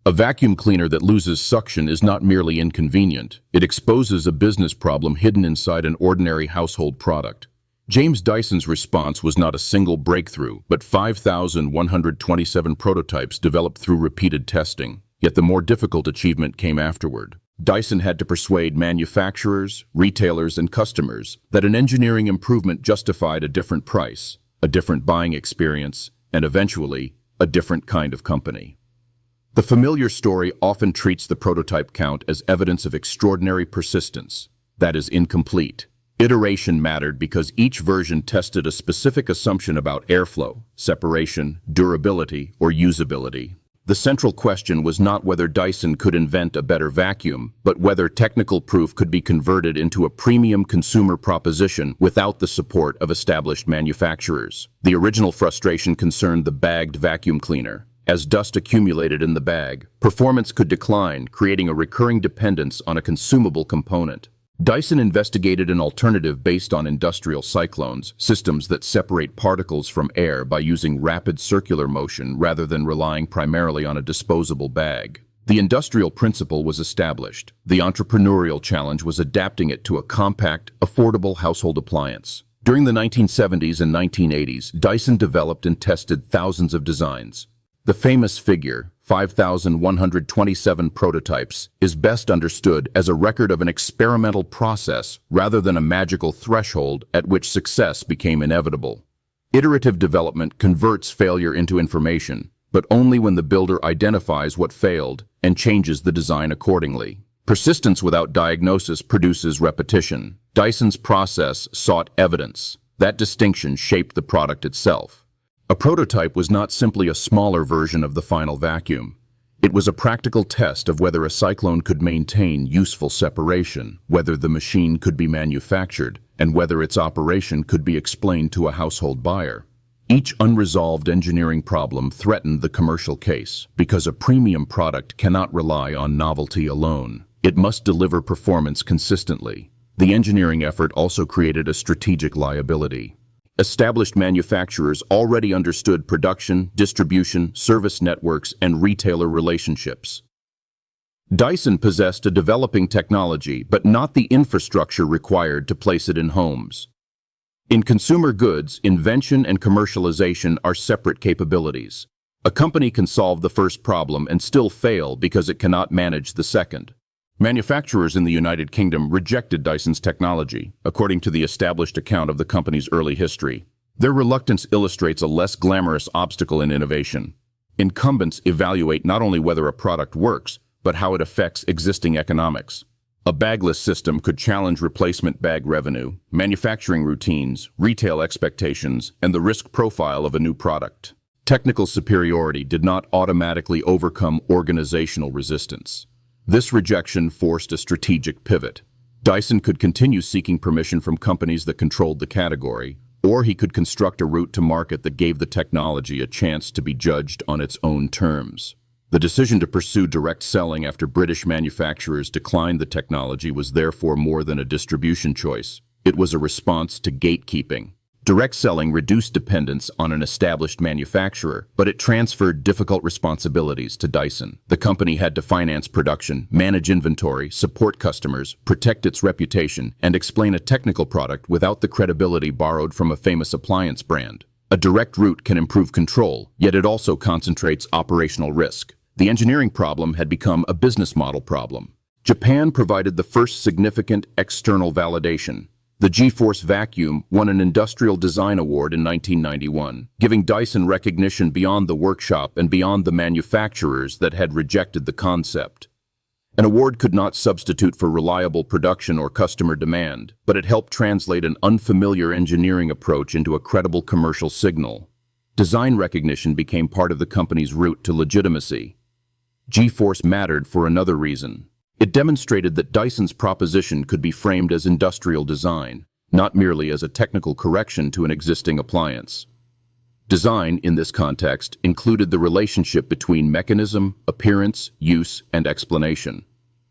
A vacuum cleaner that loses suction is not merely inconvenient, it exposes a business problem hidden inside an ordinary household product. James Dyson's response was not a single breakthrough, but 5,127 prototypes developed through repeated testing. Yet the more difficult achievement came afterward. Dyson had to persuade manufacturers, retailers, and customers that an engineering improvement justified a different price, a different buying experience, and eventually, a different kind of company. The familiar story often treats the prototype count as evidence of extraordinary persistence. That is incomplete. Iteration mattered because each version tested a specific assumption about airflow, separation, durability, or usability. The central question was not whether Dyson could invent a better vacuum, but whether technical proof could be converted into a premium consumer proposition without the support of established manufacturers. The original frustration concerned the bagged vacuum cleaner. As dust accumulated in the bag, performance could decline, creating a recurring dependence on a consumable component. Dyson investigated an alternative based on industrial cyclones, systems that separate particles from air by using rapid circular motion rather than relying primarily on a disposable bag. The industrial principle was established. The entrepreneurial challenge was adapting it to a compact, affordable household appliance. During the 1970s and 1980s, Dyson developed and tested thousands of designs. The famous figure, 5,127 prototypes, is best understood as a record of an experimental process rather than a magical threshold at which success became inevitable. Iterative development converts failure into information, but only when the builder identifies what failed and changes the design accordingly. Persistence without diagnosis produces repetition. Dyson's process sought evidence. That distinction shaped the product itself. A prototype was not simply a smaller version of the final vacuum. It was a practical test of whether a cyclone could maintain useful separation, whether the machine could be manufactured, and whether its operation could be explained to a household buyer. Each unresolved engineering problem threatened the commercial case, because a premium product cannot rely on novelty alone. It must deliver performance consistently. The engineering effort also created a strategic liability. Established manufacturers already understood production, distribution, service networks, and retailer relationships. Dyson possessed a developing technology, but not the infrastructure required to place it in homes. In consumer goods, invention and commercialization are separate capabilities. A company can solve the first problem and still fail because it cannot manage the second. Manufacturers in the United Kingdom rejected Dyson's technology, according to the established account of the company's early history. Their reluctance illustrates a less glamorous obstacle in innovation. Incumbents evaluate not only whether a product works, but how it affects existing economics. A bagless system could challenge replacement bag revenue, manufacturing routines, retail expectations, and the risk profile of a new product. Technical superiority did not automatically overcome organizational resistance. This rejection forced a strategic pivot. Dyson could continue seeking permission from companies that controlled the category, or he could construct a route to market that gave the technology a chance to be judged on its own terms. The decision to pursue direct selling after British manufacturers declined the technology was therefore more than a distribution choice. It was a response to gatekeeping. Direct selling reduced dependence on an established manufacturer, but it transferred difficult responsibilities to Dyson. The company had to finance production, manage inventory, support customers, protect its reputation, and explain a technical product without the credibility borrowed from a famous appliance brand. A direct route can improve control, yet it also concentrates operational risk. The engineering problem had become a business model problem. Japan provided the first significant external validation. The G-Force vacuum won an Industrial Design Award in 1991, giving Dyson recognition beyond the workshop and beyond the manufacturers that had rejected the concept. An award could not substitute for reliable production or customer demand, but it helped translate an unfamiliar engineering approach into a credible commercial signal. Design recognition became part of the company's route to legitimacy. G-Force mattered for another reason. It demonstrated that Dyson's proposition could be framed as industrial design, not merely as a technical correction to an existing appliance. Design, in this context, included the relationship between mechanism, appearance, use, and explanation.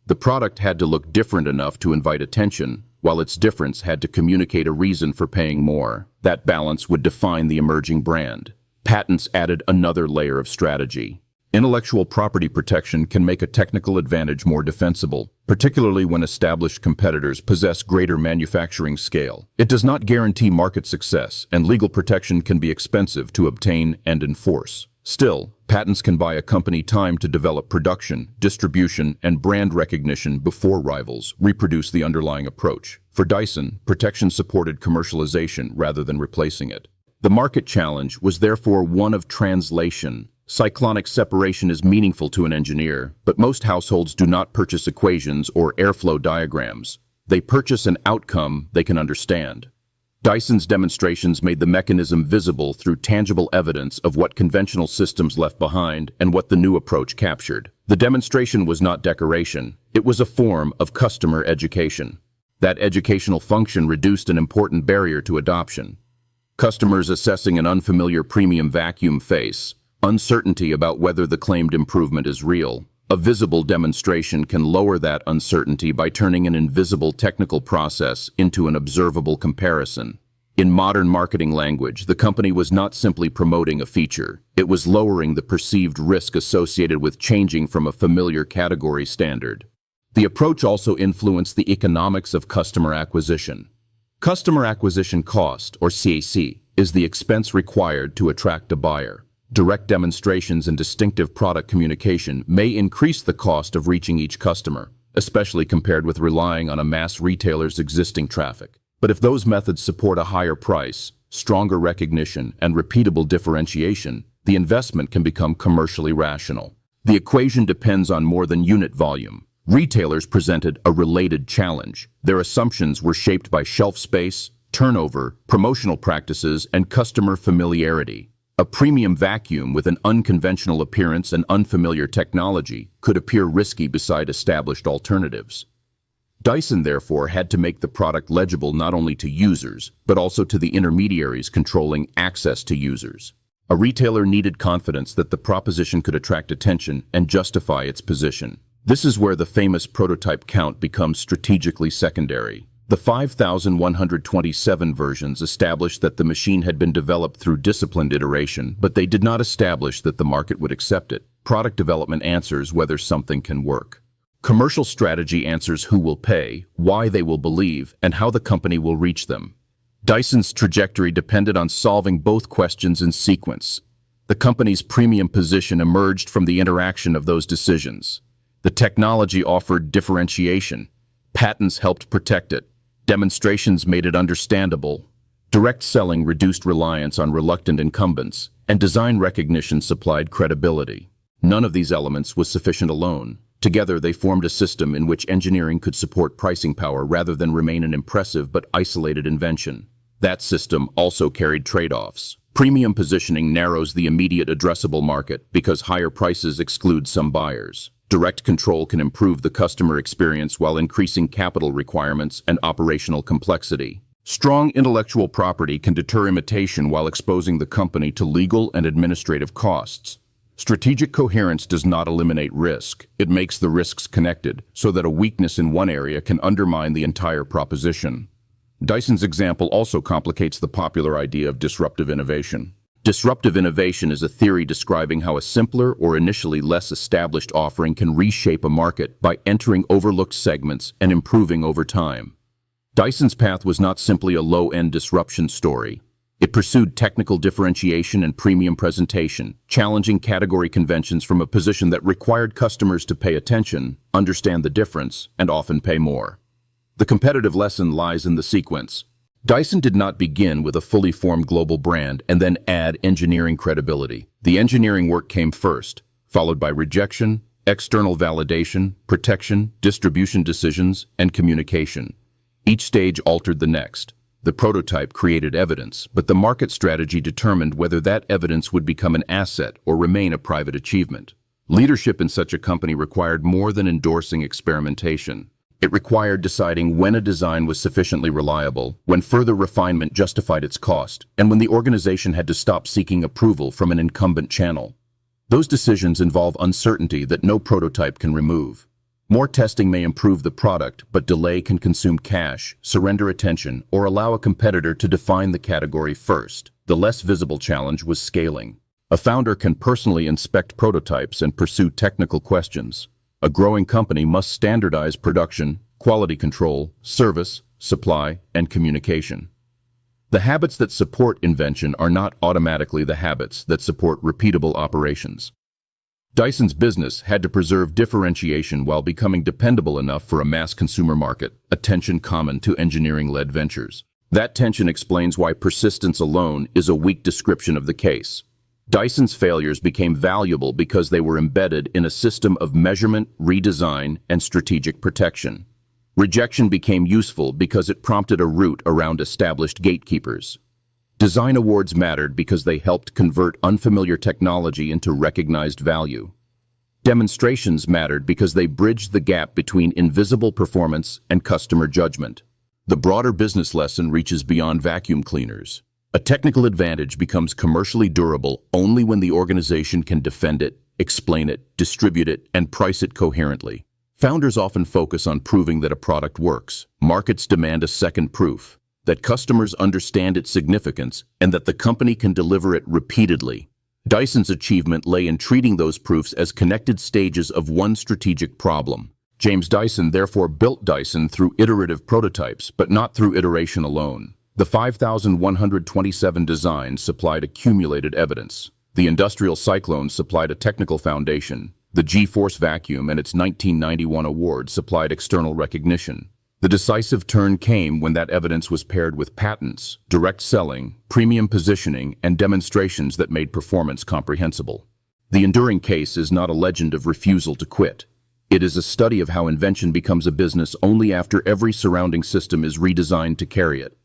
The product had to look different enough to invite attention, while its difference had to communicate a reason for paying more. That balance would define the emerging brand. Patents added another layer of strategy. Intellectual property protection can make a technical advantage more defensible, particularly when established competitors possess greater manufacturing scale. It does not guarantee market success, and legal protection can be expensive to obtain and enforce. Still, patents can buy a company time to develop production, distribution, and brand recognition before rivals reproduce the underlying approach. For Dyson, protection supported commercialization rather than replacing it. The market challenge was therefore one of translation. Cyclonic separation is meaningful to an engineer, but most households do not purchase equations or airflow diagrams. They purchase an outcome they can understand. Dyson's demonstrations made the mechanism visible through tangible evidence of what conventional systems left behind and what the new approach captured. The demonstration was not decoration, it was a form of customer education. That educational function reduced an important barrier to adoption. Customers assessing an unfamiliar premium vacuum face uncertainty about whether the claimed improvement is real. A visible demonstration can lower that uncertainty by turning an invisible technical process into an observable comparison. In modern marketing language, the company was not simply promoting a feature, it was lowering the perceived risk associated with changing from a familiar category standard. The approach also influenced the economics of customer acquisition. Customer acquisition cost, or CAC, is the expense required to attract a buyer. Direct demonstrations and distinctive product communication may increase the cost of reaching each customer, especially compared with relying on a mass retailer's existing traffic. But if those methods support a higher price, stronger recognition, and repeatable differentiation, the investment can become commercially rational. The equation depends on more than unit volume. Retailers presented a related challenge. Their assumptions were shaped by shelf space, turnover, promotional practices, and customer familiarity. A premium vacuum with an unconventional appearance and unfamiliar technology could appear risky beside established alternatives. Dyson, therefore, had to make the product legible not only to users, but also to the intermediaries controlling access to users. A retailer needed confidence that the proposition could attract attention and justify its position. This is where the famous prototype count becomes strategically secondary. The 5,127 versions established that the machine had been developed through disciplined iteration, but they did not establish that the market would accept it. Product development answers whether something can work. Commercial strategy answers who will pay, why they will believe, and how the company will reach them. Dyson's trajectory depended on solving both questions in sequence. The company's premium position emerged from the interaction of those decisions. The technology offered differentiation. Patents helped protect it. Demonstrations made it understandable. Direct selling reduced reliance on reluctant incumbents, and design recognition supplied credibility. None of these elements was sufficient alone. Together, they formed a system in which engineering could support pricing power rather than remain an impressive but isolated invention. That system also carried trade-offs. Premium positioning narrows the immediate addressable market because higher prices exclude some buyers. Direct control can improve the customer experience while increasing capital requirements and operational complexity. Strong intellectual property can deter imitation while exposing the company to legal and administrative costs. Strategic coherence does not eliminate risk. It makes the risks connected so that a weakness in one area can undermine the entire proposition. Dyson's example also complicates the popular idea of disruptive innovation. Disruptive innovation is a theory describing how a simpler or initially less established offering can reshape a market by entering overlooked segments and improving over time. Dyson's path was not simply a low-end disruption story. It pursued technical differentiation and premium presentation, challenging category conventions from a position that required customers to pay attention, understand the difference, and often pay more. The competitive lesson lies in the sequence. Dyson did not begin with a fully formed global brand and then add engineering credibility. The engineering work came first, followed by rejection, external validation, protection, distribution decisions, and communication. Each stage altered the next. The prototype created evidence, but the market strategy determined whether that evidence would become an asset or remain a private achievement. Leadership in such a company required more than endorsing experimentation. It required deciding when a design was sufficiently reliable, when further refinement justified its cost, and when the organization had to stop seeking approval from an incumbent channel. Those decisions involve uncertainty that no prototype can remove. More testing may improve the product, but delay can consume cash, surrender attention, or allow a competitor to define the category first. The less visible challenge was scaling. A founder can personally inspect prototypes and pursue technical questions. A growing company must standardize production, quality control, service, supply, and communication. The habits that support invention are not automatically the habits that support repeatable operations. Dyson's business had to preserve differentiation while becoming dependable enough for a mass consumer market, a tension common to engineering-led ventures. That tension explains why persistence alone is a weak description of the case. Dyson's failures became valuable because they were embedded in a system of measurement, redesign, and strategic protection. Rejection became useful because it prompted a route around established gatekeepers. Design awards mattered because they helped convert unfamiliar technology into recognized value. Demonstrations mattered because they bridged the gap between invisible performance and customer judgment. The broader business lesson reaches beyond vacuum cleaners. A technical advantage becomes commercially durable only when the organization can defend it, explain it, distribute it, and price it coherently. Founders often focus on proving that a product works. Markets demand a second proof, that customers understand its significance and that the company can deliver it repeatedly. Dyson's achievement lay in treating those proofs as connected stages of one strategic problem. James Dyson therefore built Dyson through iterative prototypes, but not through iteration alone. The 5,127 designs supplied accumulated evidence. The industrial cyclones supplied a technical foundation. The G-Force vacuum and its 1991 award supplied external recognition. The decisive turn came when that evidence was paired with patents, direct selling, premium positioning, and demonstrations that made performance comprehensible. The enduring case is not a legend of refusal to quit. It is a study of how invention becomes a business only after every surrounding system is redesigned to carry it.